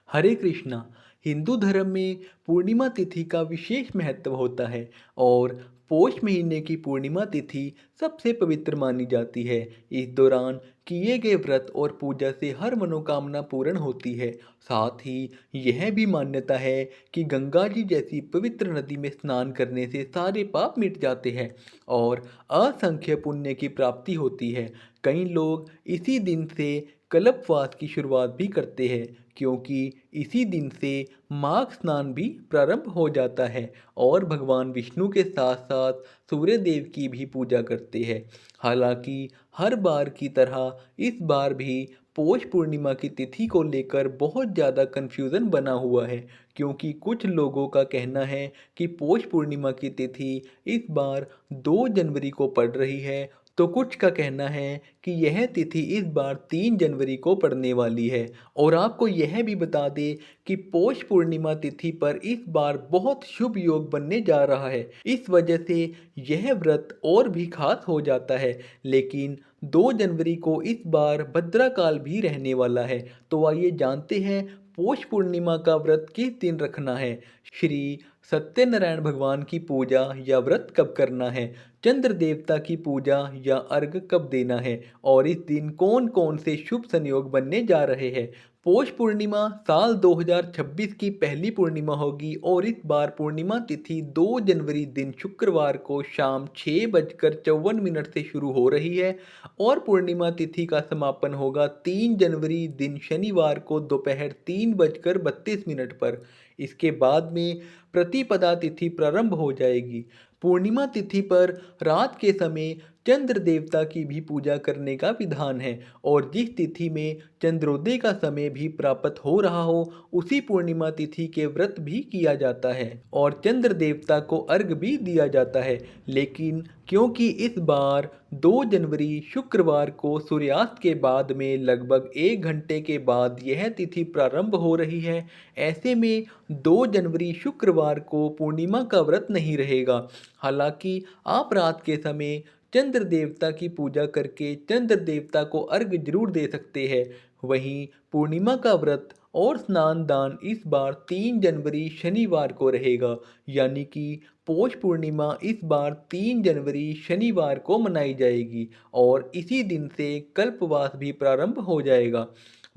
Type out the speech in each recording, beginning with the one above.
हरे कृष्णा। हिंदू धर्म में पूर्णिमा तिथि का विशेष महत्व होता है और पौष महीने की पूर्णिमा तिथि सबसे पवित्र मानी जाती है। इस दौरान किए गए व्रत और पूजा से हर मनोकामना पूर्ण होती है। साथ ही यह भी मान्यता है कि गंगा जी जैसी पवित्र नदी में स्नान करने से सारे पाप मिट जाते हैं और असंख्य पुण्य की प्राप्ति होती है। कई लोग इसी दिन से कल्पवास की शुरुआत भी करते हैं, क्योंकि इसी दिन से माघ स्नान भी प्रारंभ हो जाता है और भगवान विष्णु के साथ साथ सूर्य देव की भी पूजा करते हैं। हालांकि हर बार की तरह इस बार भी पौष पूर्णिमा की तिथि को लेकर बहुत ज़्यादा कन्फ्यूज़न बना हुआ है, क्योंकि कुछ लोगों का कहना है कि पौष पूर्णिमा की तिथि इस बार 2 जनवरी को पड़ रही है, तो कुछ का कहना है कि यह तिथि इस बार 3 जनवरी को पड़ने वाली है। और आपको यह भी बता दें कि पौष पूर्णिमा तिथि पर इस बार बहुत शुभ योग बनने जा रहा है। इस वजह से यह व्रत और भी खास हो जाता है। लेकिन 2 जनवरी को इस बार भद्राकाल भी रहने वाला है। तो आइए जानते हैं पौष पूर्णिमा का व्रत किस दिन रखना है। श्री सत्यनारायण भगवान की पूजा या व्रत कब करना है, चंद्र देवता की पूजा या अर्घ कब देना है, और इस दिन कौन कौन से शुभ संयोग बनने जा रहे हैं। पौष पूर्णिमा साल 2026 की पहली पूर्णिमा होगी और इस बार पूर्णिमा तिथि 2 जनवरी दिन शुक्रवार को शाम 6:54 से शुरू हो रही है और पूर्णिमा तिथि का समापन होगा 3 जनवरी दिन शनिवार को दोपहर 3:32 पर। इसके बाद में प्रतिपदा तिथि प्रारंभ हो जाएगी। पूर्णिमा तिथि पर रात के समय चंद्र देवता की भी पूजा करने का विधान है और जिस तिथि में चंद्रोदय का समय भी प्राप्त हो रहा हो, उसी पूर्णिमा तिथि के व्रत भी किया जाता है और चंद्र देवता को अर्घ भी दिया जाता है। लेकिन क्योंकि इस बार 2 जनवरी शुक्रवार को सूर्यास्त के बाद में लगभग 1 घंटे के बाद यह तिथि प्रारंभ हो रही है, ऐसे में 2 जनवरी शुक्रवार को पूर्णिमा का व्रत नहीं रहेगा। हालांकि आप रात के समय चंद्र देवता की पूजा करके चंद्र देवता को अर्घ जरूर दे सकते हैं। वहीं पूर्णिमा का व्रत और स्नान दान इस बार 3 जनवरी शनिवार को रहेगा, यानी कि पौष पूर्णिमा इस बार 3 जनवरी शनिवार को मनाई जाएगी और इसी दिन से कल्पवास भी प्रारंभ हो जाएगा।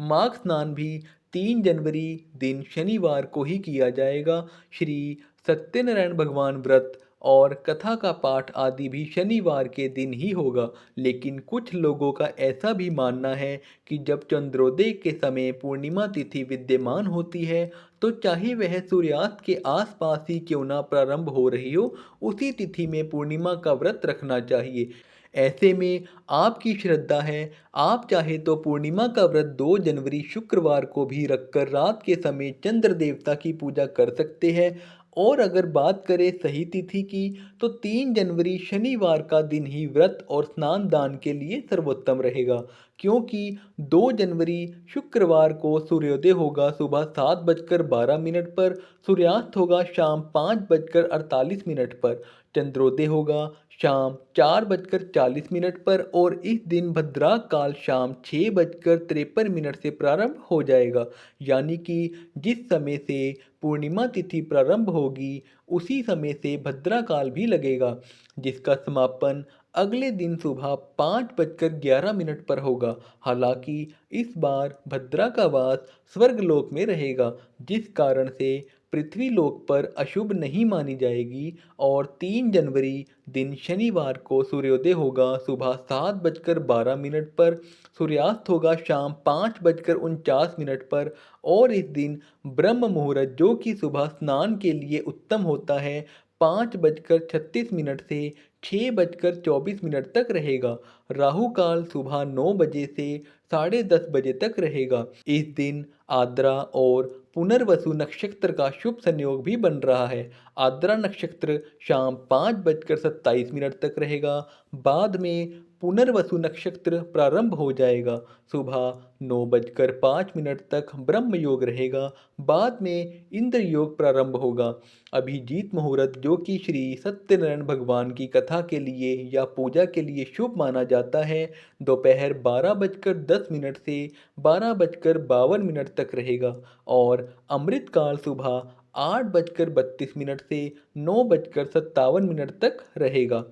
माघ स्नान भी 3 जनवरी दिन शनिवार को ही किया जाएगा। श्री सत्यनारायण भगवान व्रत और कथा का पाठ आदि भी शनिवार के दिन ही होगा। लेकिन कुछ लोगों का ऐसा भी मानना है कि जब चंद्रोदय के समय पूर्णिमा तिथि विद्यमान होती है, तो चाहे वह सूर्यास्त के आसपास ही क्यों ना प्रारंभ हो रही हो, उसी तिथि में पूर्णिमा का व्रत रखना चाहिए। ऐसे में आपकी श्रद्धा है, आप चाहे तो पूर्णिमा का व्रत 2 जनवरी शुक्रवार को भी रखकर रात के समय चंद्र देवता की पूजा कर सकते हैं। और अगर बात करें सही तिथि की, तो 3 जनवरी शनिवार का दिन ही व्रत और स्नान दान के लिए सर्वोत्तम रहेगा, क्योंकि 2 जनवरी शुक्रवार को सूर्योदय होगा सुबह 7:12 पर, सूर्यास्त होगा शाम 5:48 पर, चंद्रोदय होगा शाम 4:40 पर और इस दिन भद्रा काल शाम 6:53 से प्रारंभ हो जाएगा। यानी कि जिस समय से पूर्णिमा तिथि प्रारंभ होगी, उसी समय से भद्रा काल भी लगेगा, जिसका समापन अगले दिन सुबह 5:11 पर होगा। हालांकि इस बार भद्रा का वास स्वर्गलोक में रहेगा, जिस कारण से पृथ्वी लोक पर अशुभ नहीं मानी जाएगी और 3 जनवरी दिन शनिवार को सूर्योदय होगा सुबह 7:12 पर, सूर्यास्त होगा शाम 5:49 पर और इस दिन ब्रह्म मुहूर्त जो कि सुबह स्नान के लिए उत्तम होता है 5:36 से 6:24 तक रहेगा। राहु काल सुबह 9 बजे से 10:30 बजे तक रहेगा। इस दिन आद्रा और पुनर्वसु नक्षत्र का शुभ संयोग भी बन रहा है। आद्रा नक्षत्र शाम 5:27 तक रहेगा। बाद में पुनर्वसु नक्षत्र प्रारंभ हो जाएगा। सुबह 9:05 तक ब्रह्म योग रहेगा। बाद में इंद्र योग प्रारंभ होगा। अभिजीत मुहूर्त जो कि श्री सत्यनारायण भगवान की कथा के लिए या पूजा के लिए शुभ माना जाता है, दोपहर 12:10 से 12:52 तक रहेगा। और अमृतकाल सुबह 8:32 से 9:57 तक रहेगा।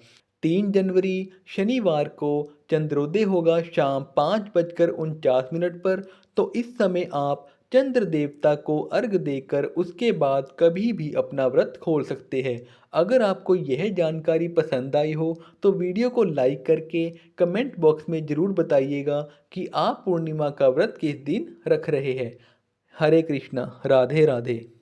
3 जनवरी शनिवार को चंद्रोदय होगा शाम 5:49 पर। तो इस समय आप चंद्र देवता को अर्घ देकर उसके बाद कभी भी अपना व्रत खोल सकते हैं। अगर आपको यह जानकारी पसंद आई हो तो वीडियो को लाइक करके कमेंट बॉक्स में ज़रूर बताइएगा कि आप पूर्णिमा का व्रत किस दिन रख रहे हैं। हरे कृष्णा, राधे राधे।